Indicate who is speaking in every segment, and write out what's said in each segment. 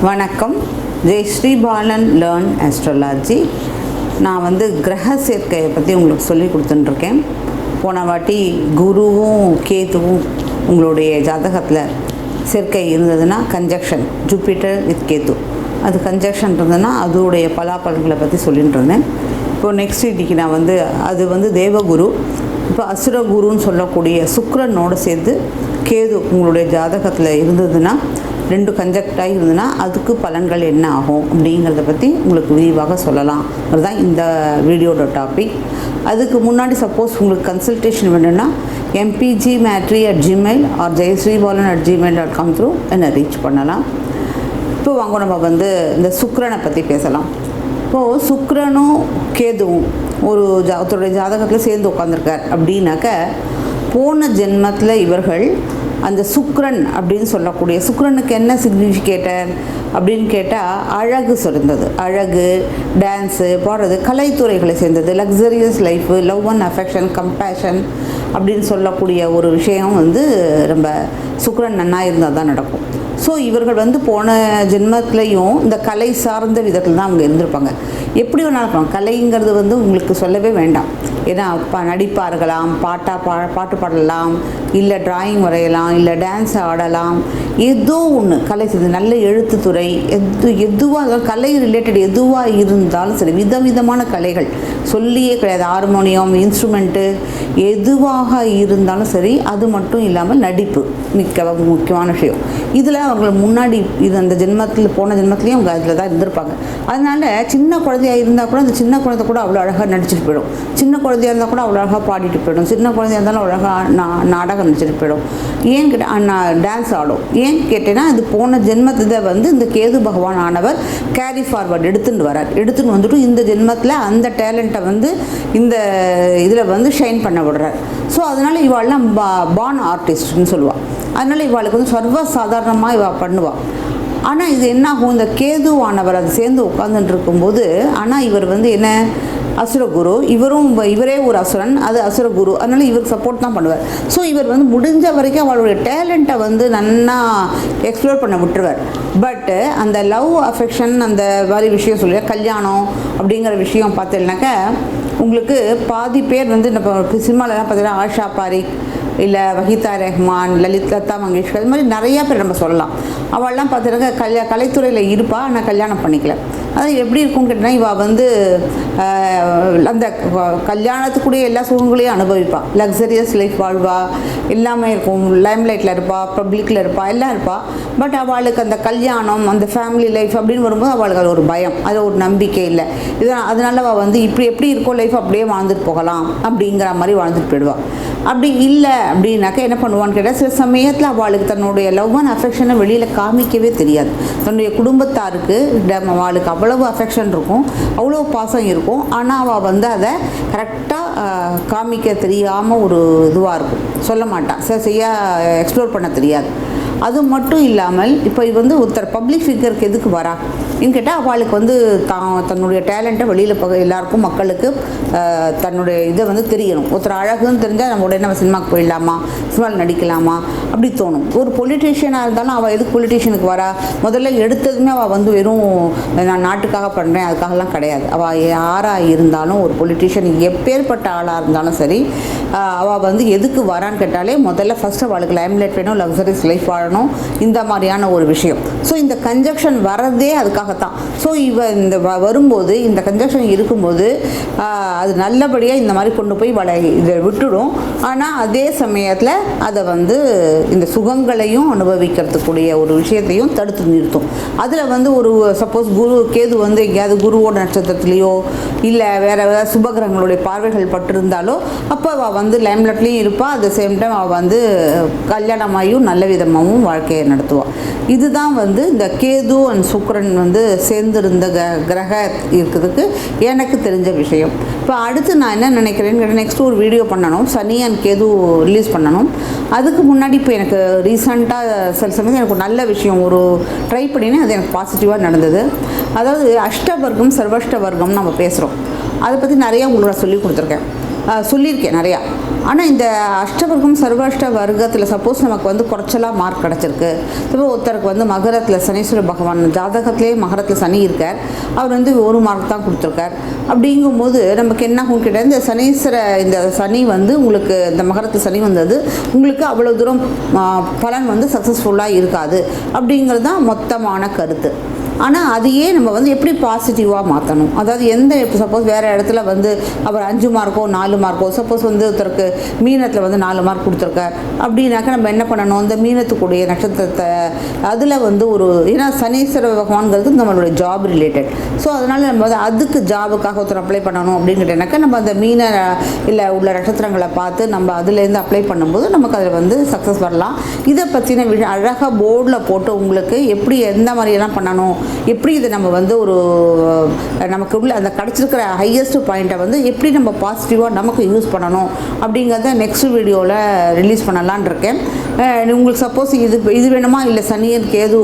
Speaker 1: வணக்கம். Jayashreebalan-Learn Astrology. நான் கிரக சேர்க்கையை பற்றி உங்களுக்கு சொல்லி கொடுத்துட்டுருக்கேன். போன வாட்டி குருவும் கேதுவும் உங்களுடைய ஜாதகத்தில் சேர்க்கை இருந்ததுன்னா கன்ஜக்ஷன் ஜூபிட்டர் வித் கேத்து, அது கன்ஜக்ஷன் இருந்ததுன்னா அதோடைய பலாபலன்களை பற்றி சொல்லிட்டு இருந்தேன். இப்போது நெக்ஸ்ட் இன்னைக்கு நான் அது தேவகுரு. இப்போ அசுரகுருன்னு சொல்லக்கூடிய சுக்கிரனோடு சேர்த்து கேது உங்களுடைய ஜாதகத்தில் இருந்ததுன்னா, ரெண்டு கன்ஜக்டாக இருந்ததுன்னா அதுக்கு பலன்கள் என்ன ஆகும் அப்படிங்கிறத பற்றி உங்களுக்கு விரிவாக சொல்லலாம். அதுதான் இந்த வீடியோட டாபிக். அதுக்கு முன்னாடி சப்போஸ் உங்களுக்கு கன்சல்டேஷன் வேணும்னா mpgmatri@gmail or jayashreebalan@gmail.com த்ரூ என்னை ரீச் பண்ணலாம். இப்போ வாங்க நம்ம இந்த சுக்கிரனை பற்றி பேசலாம். இப்போது சுக்கிரனும் கேதுவும் ஒருத்தருடைய ஜாதகத்தில் சேர்ந்து உட்காந்துருக்கார் அப்படின்னாக்க, போன ஜென்மத்தில் இவர்கள் அந்த சுக்கிரன் அப்படின்னு சொல்லக்கூடிய சுக்கிரனுக்கு என்ன சிக்னிஃபிகேட்டர் அப்படின்னு கேட்டால் அழகு சொல்லியிருந்தது. அழகு, டான்ஸு, பாடுறது, கலைத்துறைகளை சேர்ந்தது, luxurious life, love and affection, compassion அப்படின்னு சொல்லக்கூடிய ஒரு விஷயம் ரொம்ப சுக்கிரன் நன்னா இருந்தால் தான் நடக்கும். ஸோ இவர்கள் போன ஜென்மத்துலேயும் இந்த கலை சார்ந்த விதத்தில் தான் அவங்க இருந்திருப்பாங்க. எப்படி வேணாலும் இருக்கலாம். கலைங்கிறது உங்களுக்கு சொல்லவே வேண்டாம். ஏன்னா நடிப்பாக இருக்கலாம், பாட்டு பாடலாம், இல்லை டிராயிங் வரையலாம், இல்லை டான்ஸ் ஆடலாம், ஏதோ ஒன்று கலை செய்து, நல்ல எழுத்துத்துறை, எதுவாக கலை ரிலேட்டட் எதுவாக இருந்தாலும் சரி, விதவிதமான கலைகள் சொல்லியே கிடையாது. ஹார்மோனியம், இன்ஸ்ட்ருமெண்ட்டு எதுவாக இருந்தாலும் சரி. அது மட்டும் இல்லாமல் நடிப்பு முக்கியமான விஷயம். இதில் அவங்க முன்னாடி அந்த ஜென்மத்தில் போன ஜென்மத்துலேயும் அவங்க அதில் தான் இருந்திருப்பாங்க. அதனால் சின்ன குழந்தையாக இருந்தால் கூட அந்த சின்ன குழந்தை கூட அவ்வளோ அழகாக நடிச்சிட்டு போயிடும். சின்ன குழந்தையாக இருந்தால் கூட அவ்வளோ அழகாக பாடிட்டு போயிடும். சின்ன குழந்தையாக இருந்தாலும் அழகாக நாடகம் நடிச்சிட்டு போயிடும். ஏன் கேட்டால் டான்ஸ் ஆடும். ஏன் கேட்டேன்னா, இது போன ஜென்மத்தில் இந்த கேது பகவான் ஆனவர் கேரி ஃபார்வர்ட் எடுத்துன்னு வந்துட்டு இந்த ஜென்மத்தில் அந்த டேலண்ட்டை இந்த இதில் ஷைன் பண்ண விடுறார். ஸோ அதனால் இவாள்லாம் பார்ன் ஆர்டிஸ்ட்னு சொல்லுவாள். அதனால் இவாளுக்கு சர்வ சாதாரணமாக இவள் பண்ணுவாள். ஆனால் இது என்னாகும், இந்த கேதுவானவர் அது சேர்ந்து உட்காந்துட்டு இருக்கும்போது, ஆனால் இவர் என்ன அசுரகுரு, இவரே ஒரு அசுரன், அது அசுரகுரு. அதனால் இவருக்கு சப்போர்ட் தான் பண்ணுவார். ஸோ இவர் முடிஞ்ச வரைக்கும் அவளுடைய டேலண்ட்டை நல்லா எக்ஸ்ப்ளோர் பண்ண விட்டுருவார். பட்டு அந்த லவ் அஃபெக்ஷன் அந்த மாதிரி விஷயம் சொல்லி கல்யாணம் அப்படிங்கிற விஷயம் பார்த்தீங்கன்னாக்கா, உங்களுக்கு பாதி பேர் நம்ம சினிமாலெலாம் பார்த்தீங்கன்னா ஆஷா பாரிக், இல்லை வஹிதா ரஹ்மான், லலிதா மங்கேஷ்கர், இது மாதிரி நிறையா பேர் நம்ம சொல்லலாம். அவள்லாம் பார்த்தீங்கன்னா கலைத்துறையில் இருப்பாள், ஆனால் கல்யாணம் பண்ணிக்கல. அது எப்படி இருக்கும்னு கேட்டால், இவள் அந்த கல்யாணத்துக்குடைய எல்லா சுகங்களையும் அனுபவிப்பாள். லக்ஸரியஸ் லைஃப் வாழ்வாள், எல்லாமே இருக்கும். லைம்லைட்டில் இருப்பாள், பப்ளிக்கில் இருப்பாள், எல்லாம் இருப்பாள். பட் அவளுக்கு அந்த கல்யாணம், அந்த ஃபேமிலி லைஃப் அப்படின்னு வரும்போது அவளுக்கு அது ஒரு பயம், அது ஒரு நம்பிக்கை இல்லை. அதனால் அவள் இப்படி எப்படி இருக்கோ லைஃப் அப்படியே வாழ்ந்துட்டு போகலாம் அப்படிங்கிற மாதிரி வாழ்ந்துட்டு போயிடுவாள். அப்படி இல்லை அப்படின்னாக்கா என்ன பண்ணுவான்னு கேட்டால், சில சமயத்தில் அவளுக்கு தன்னுடைய லவ் அண்ட் அஃபெக்ஷனை வெளியில் காமிக்கவே தெரியாது. தன்னுடைய குடும்பத்தாருக்கு அவளுக்கு அவ்வளவு அஃபெக்ஷன் இருக்கும், அவ்வளோ பாசம் இருக்கும். ஆனால் அவள் அதை கரெக்டாக காமிக்க தெரியாமல் ஒரு இதுவாக இருக்கும், சொல்ல மாட்டான், எக்ஸ்ப்ளோர் பண்ண தெரியாது. அது மட்டும் இல்லாமல் இப்போ ஒருத்தர் பப்ளிக் ஃபிகருக்கு எதுக்கு வரா அப்படின்னு கேட்டால், அவளுக்கு தன்னுடைய டேலண்ட்டை வெளியில் எல்லாருக்கும் மக்களுக்கு தன்னுடைய இதை தெரியணும். ஒருத்தர் அழகுன்னு தெரிஞ்சால் நம்ம உடனே நம்ம சினிமாவுக்கு போயிடலாமா, சினிமாவில் நடிக்கலாமா அப்படி தோணும். ஒரு பொலிட்டீஷியனாக இருந்தாலும் அவள் எதுக்கு பொலிட்டீஷியனுக்கு வரா? முதல்ல எடுத்ததுமே அவள் வெறும் நான் நாட்டுக்காக பண்ணுறேன் அதுக்காகலாம் கிடையாது. அவள் யாராக இருந்தாலும், ஒரு பொலிட்டீஷியன் எப்பேற்பட்ட ஆளாக இருந்தாலும் சரி, அவள் எதுக்கு வரான்னு கேட்டாலே முதல்ல ஃபஸ்ட்டு அவளுக்கு லைம்லைட் வேணும், லக்ஸரிஸ் லைஃப் வாழணும், இந்த மாதிரியான ஒரு விஷயம். ஸோ இந்த கன்ஜக்ஷன் வரதே அதுக்காகத்தான். ஸோ இந்த வரும்போது, இந்த கன்ஜக்ஷன் இருக்கும்போது அது நல்லபடியாக இந்த மாதிரி கொண்டு போய் இதை விட்டுடும். ஆனால் அதே சமயத்தில் அதை இந்த சுகங்களையும் அனுபவிக்கிறதுக்குரிய ஒரு விஷயத்தையும் தடுத்து நிறுத்தும். அதில் ஒரு சப்போஸ் கேது எங்கேயாவது குருவோட நட்சத்திரத்துலேயோ இல்லை வேறு ஏதாவது சுபகிரகங்களுடைய பார்வைகள் பட்டிருந்தாலோ, அப்போ அவள் லைம்லைட்லேயும் இருப்பாள். அட் த சேம் டைம் அவள் கல்யாணமாயும் நல்ல விதமாகவும் வாழ்க்கையை நடத்துவாள். இதுதான் இந்த கேது அண்ட் சுக்கிரன் சேர்ந்திருந்த கிரக இருக்கிறதுக்கு எனக்கு தெரிஞ்ச விஷயம். இப்போ அடுத்து நான் என்ன நினைக்கிறேன்னு, நெக்ஸ்ட் ஒரு வீடியோ பண்ணணும், சனி அண்ட் கேது ரிலீஸ் பண்ணணும். அதுக்கு முன்னாடி இப்போ எனக்கு ரீசண்டாக சில சமயம் எனக்கு ஒரு நல்ல விஷயம் ஒரு ட்ரை பண்ணினேன், அது எனக்கு பாசிட்டிவாக நடந்தது. அதாவது அஷ்டவர்க்கம் சர்வஷ்ட வர்க்கம்னு நம்ம பேசுகிறோம். அதை பற்றி நிறையா உங்களுக்கு நான் சொல்லியிருக்கேன் நிறையா. ஆனால் இந்த அஷ்டவர்க்கம் சர்வாஷ்ட வர்க்கத்தில் சப்போஸ் நமக்கு வந்து குறைச்சலாக மார்க் கிடச்சிருக்கு. இப்போ ஒருத்தருக்கு வந்து மகரத்தில் சனீஸ்வர பகவான் ஜாதகத்திலே மகரத்தில் சனி இருக்கார், அவர் வந்து 1 மார்க் தான் கொடுத்துருக்கார். அப்படிங்கும்போது நமக்கு என்ன ஆகும் கேட்டால் இந்த சனி வந்து உங்களுக்கு இந்த மகரத்தில் சனி வந்தது உங்களுக்கு அவ்வளோ தூரம் பலன் வந்து சக்ஸஸ்ஃபுல்லாக இருக்காது அப்படிங்கிறது தான் மொத்தமான கருத்து. ஆனால் அதையே நம்ம வந்து எப்படி பாசிட்டிவாக மாற்றணும், அதாவது இப்போ சப்போஸ் வேறு இடத்துல வந்து அவர் 5 மார்க்கோ 4 மார்க்கோ சப்போஸ் வந்து ஒருத்தருக்கு மீனத்தில் வந்து 4 மார்க் கொடுத்துருக்கார் அப்படின்னாக்கா நம்ம என்ன பண்ணணும், இந்த மீனத்துக்குடைய நட்சத்திரத்தை அதில் வந்து ஏன்னா சனீஸ்வர பகவான்கிறது நம்மளுடைய ஜாப் ரிலேட்டட். ஸோ அதனால் நம்ம வந்து அதுக்கு ஜாபுக்காக ஒருத்தர் அப்ளை பண்ணணும் அப்படிங்கிறனாக்கா நம்ம அந்த மீன இல்லை உள்ள நட்சத்திரங்களை பார்த்து நம்ம அதுலேருந்து அப்ளை பண்ணும்போது நமக்கு அதில் வந்து சக்ஸஸ் வரலாம். இதை பற்றின அழகாக போர்டில் போட்டு உங்களுக்கு எப்படி எந்த மாதிரியெல்லாம் பண்ணணும், எப்படி இதை நம்ம வந்து நமக்கு உள்ள அந்த கிடச்சிருக்கிற ஹையஸ்ட் பாயிண்ட்டை வந்து எப்படி நம்ம பாசிட்டிவாக நமக்கு யூஸ் பண்ணணும் அப்படிங்கிறத நெக்ஸ்ட் வீடியோவில் ரிலீஸ் பண்ணலான் இருக்கேன். உங்களுக்கு சப்போஸ் இது வேணுமா இல்லை சனியன் கேது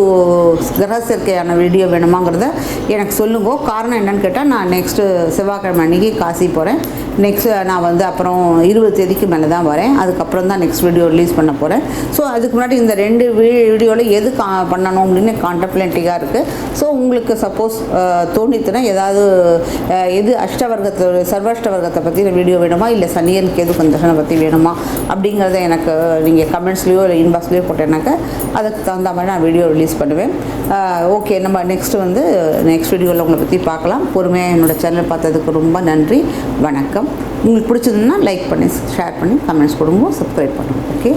Speaker 1: கிரக சேர்க்கையான வீடியோ வேணுமாங்கிறத எனக்கு சொல்லுங்க. காரணம் என்னன்னு கேட்டால் நான் நெக்ஸ்ட்டு செவ்வாய்க்கிழமை அன்றைக்கி காசி போகிறேன். நான் வந்து அப்புறம் 20 தேதிக்கு மேலே தான் வரேன். அதுக்கப்புறம் தான் நெக்ஸ்ட் வீடியோ ரிலீஸ் பண்ண போகிறேன். ஸோ அதுக்கு முன்னாடி இந்த 2 வீடியோவில் எது பண்ணணும் அப்படின்னு கான்டெம்ப்ளேட்டிங்காக இருக்குது. ஸோ உங்களுக்கு சப்போஸ் தோணித்துனா ஏதாவது எது சர்வாஷ்டவர்க்கத்தை பற்றி வீடியோ வேணுமா இல்லை சனியன் கேது கந்தர்ஷனை பற்றி வேணுமா அப்படிங்கிறத எனக்கு நீங்கள் கமெண்ட்ஸ்லேயோ இல்லை இன்பாக்ஸ்லேயோ போட்டேன்னாக்கா அதுக்கு தகுந்த மாதிரி நான் வீடியோ ரிலீஸ் பண்ணுவேன். ஓகே, நம்ம நெக்ஸ்ட் வீடியோவில் உங்களை பற்றி பார்க்கலாம். பொறுமையாக என்னோடய சேனல் பார்த்ததுக்கு ரொம்ப நன்றி, வணக்கம். உங்களுக்கு பிடிச்சதுன்னா லைக் பண்ணி ஷேர் பண்ணி கமெண்ட்ஸ் கொடுங்க, சப்ஸ்கிரைப் பண்ணுங்கள். ஓகே.